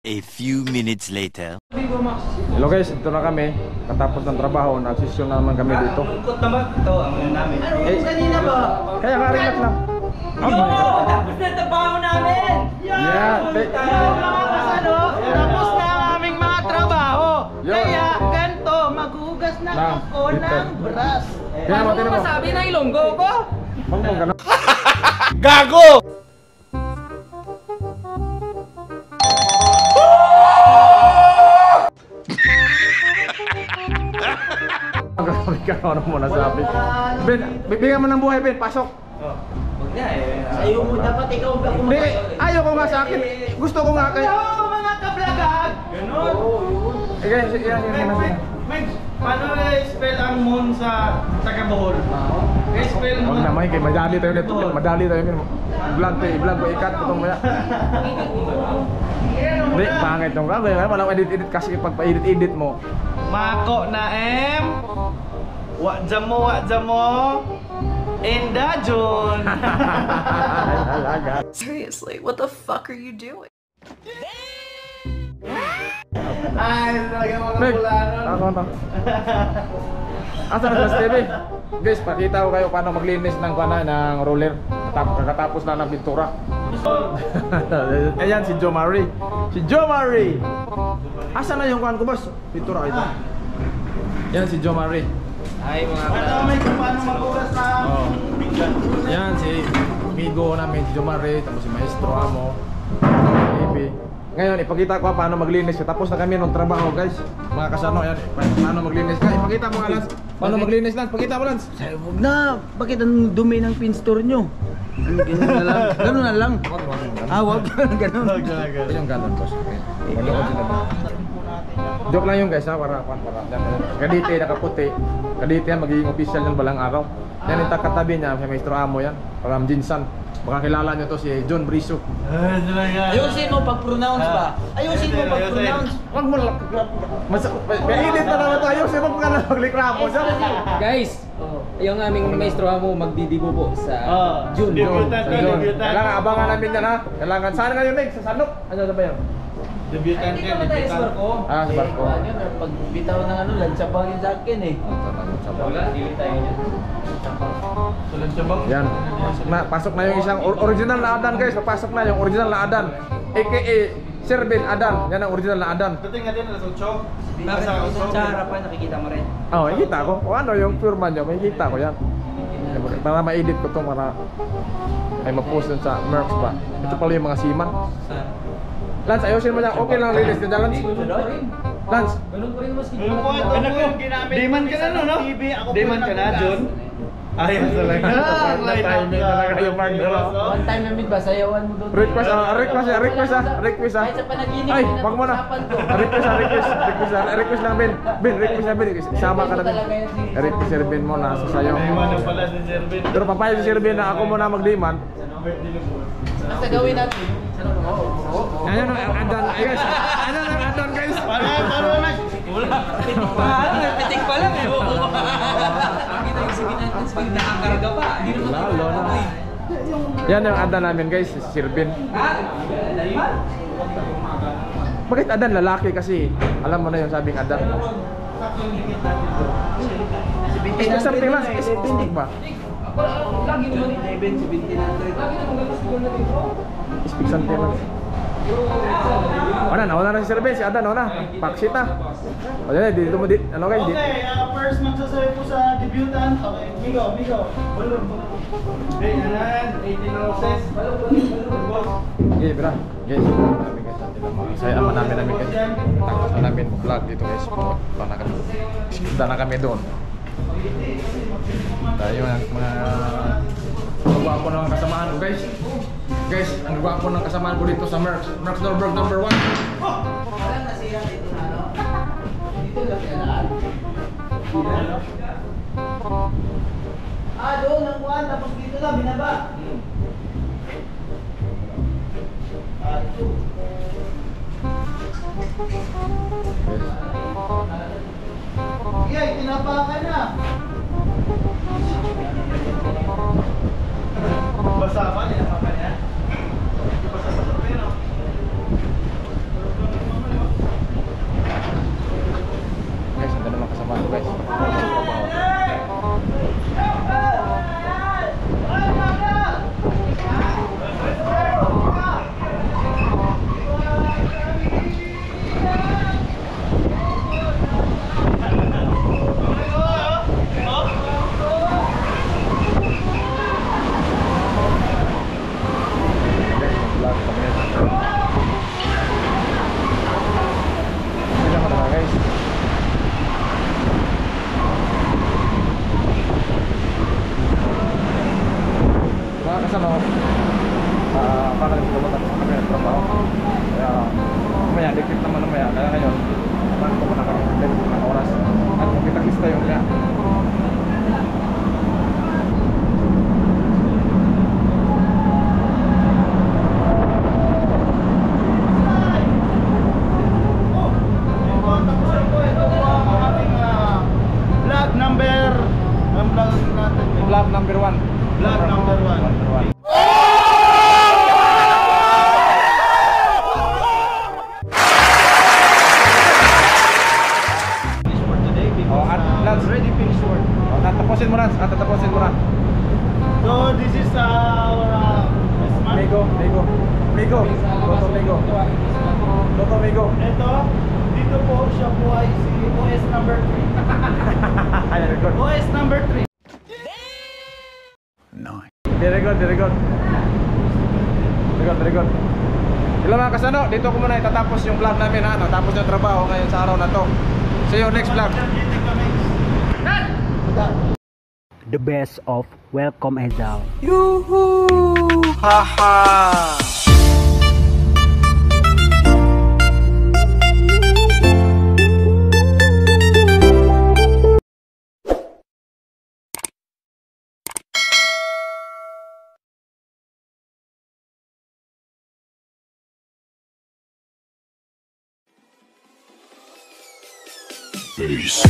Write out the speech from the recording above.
A few minutes later. Hello guys, ito na kami. Katapos ng trabaho, nagsisyon na naman kami dito. Lungkot naman ito ang namin. Kanina ba? Kaya relax lang. Tapos na trabaho namin! Mga kasano, tapos na ang aming mga trabaho. Kaya ganito, maghugas na ako ng brush. Ano mo masabi ng ilonggo ko? Huwag mong ganun. Gago! Grabe ka, ano mo nasabi. Ben, bibigyan mo ng buhay, Ben. Pasok. Huwag na eh. Ayaw mo dapat ikaw ang Hindi, ayaw ko nga sa akin. Gusto ko nga kayo. Hello mga kablagag! Ganon. Yan, yan. Meg, paano i-spell ang moon sa taga-Bohol? I-spell Huwag moon. naman, kay madali tayo nito. Madali tayo nito. Vlog ko, ikat ko itong maya. Hindi, pangit nung ka. Walang edit-edit kasi pag pa-edit-edit mo. Mako na Wak jamo Enda Jun. Seriously, what the fuck are you doing? Ay, talaga mga Meg, bulanon. ako. Asa na sa TV? Guys, pakita ko kayo paano maglinis ng roller. Kakatapos na ng pintura. Ayan si Joe Marie. Si Joe Marie. Asa na yung kuhan ko, boss? Pintura ito. Yan si Joe Marie. Ay mga Ano may kung paano magugas na biglan. Yan si amigo namin, si Joe Marie. Tapos si Maestro Amo. Baby. Ngayon, ipakita ko paano maglinis. Tapos na kami ng trabaho, guys. Mga kasano, yan. Paano maglinis ka? Ipakita mo nga, Lance. Paano maglinis, Lance? Pakita mo, Lance. Huwag na! Bakit ang dumi ng pin store nyo? Ganun na lang. Ganun na lang. Wag ganun. Ito yung ganun, boss. Manood sila ba? Joke lang yung guys, ha? Para. Kadite, nakaputi. Kadite yan, magiging official yan balang araw. Yan yung katabi niya, si Maestro Amo yan. Parang Jinsan. Baka kilala nyo to si John Briso. Ayusin mo pag-pronounce ba? Ayusin mo pag-pronounce. Wag mo lang. May edit na naman tayo. Kasi wag ka na maglikramo siya. Guys, yung aming maestro mo magdidibo po sa June. Kailangan abangan namin yan, ha? Kailangan. Saan ngayon, Nick? Sa Sanok? Ano na ba yan? debutan ka, debutan. Sa barko. Pag bitaw ng lansabang yung sa akin eh. Wala, dili tayo dyan. Sulan siya bang? Yan. Pasok na yung isang original na Adan, guys. Papasok na yung original na Adan. AKA Sir Ben Adan. Yan ang original na Adan. Dating nga din, alas 8. Bakit sa harapan nakikita mo rin? Oh, makikita ko. O ano yung pure man nyo, makikita ko yan. Para ma-edit ko to para ay ma-post dun sa Mercs ba. Ito pala yung mga seaman. Lance, ayusin mo yan. Okay lang release nyo dyan, Lance. Lance. Ganun pa rin mas Ano po ginamit? Dayman ka na, no? Dayman ka na, John? Ayos talaga. Timing talaga yung partner. One time namin ba, sayawan mo doon? Request. Kahit sa panaginip, Ay, wag mo na. pinag-usapan ko. Request lang, Ben. Ben. Isama ka na, Ben. Request Sir Ben mo na sa sayo. Dayman na pala si Sir Ben. Pero papayag si Sir Ben na ako muna mag-dayman. Basta gawin natin. Ayan ang Adan, guys. Ano ang Adan, guys? Paano na? Wala. Pitik pa lang eh. Kita yung sige natin, sige nakakarga pa. Hindi naman Lalo na. Yan yung Adan namin, guys, si Sir Ben. Bakit Adan? Lalaki kasi. Alam mo na yung sabing Adan. Speak something lang. Speak ba? Lagi naman Speak something lang. Wala na si Sir Ben, si Adan, wala. Paksit na. O yan, dito mo, ano guys? Okay, first magsasabi po sa debutant. Okay, Migo. Balon. Hey, anan, 18 roses. Okay, bra. Guys, marami guys. Saya ama namin guys. Tapos na namin vlog dito guys. Punta na kami doon. Tayo mga gwapo ng kasamaan ko guys. Guys, ang gwapo ng kasamaan ko dito sa Mercs. Mercs Norberg number 1. Walang nasira dito na ano? Dito lang kailangan. Doon ang kuhan, tapos dito lang, binaba. Ito. Yay, tinapakan na. Basa pa, tinapakan niya. Basa pero. kasi ano, baka rin pumunta sa kami ng trabaho. Kaya, mamaya, dikit naman mamaya. Kaya ngayon, naman ko na kami ng oras. At magkita-kista yung kaya. Vlog number 1. Vlog number 1. Finish for today because Lance, already finished work. tatapusin mo na. Tatapusin mo na. So this is our best man. Migo. Toto Migo. Ito, dito po siya po ay si OS number 3. Ay, very good. OS number 3. Very good. Very good. Hello mga kasano, dito ko muna itatapos yung vlog namin ha. Natapos yung trabaho ngayon sa araw na to. See you next vlog. The best of Welcome Edal. Peace.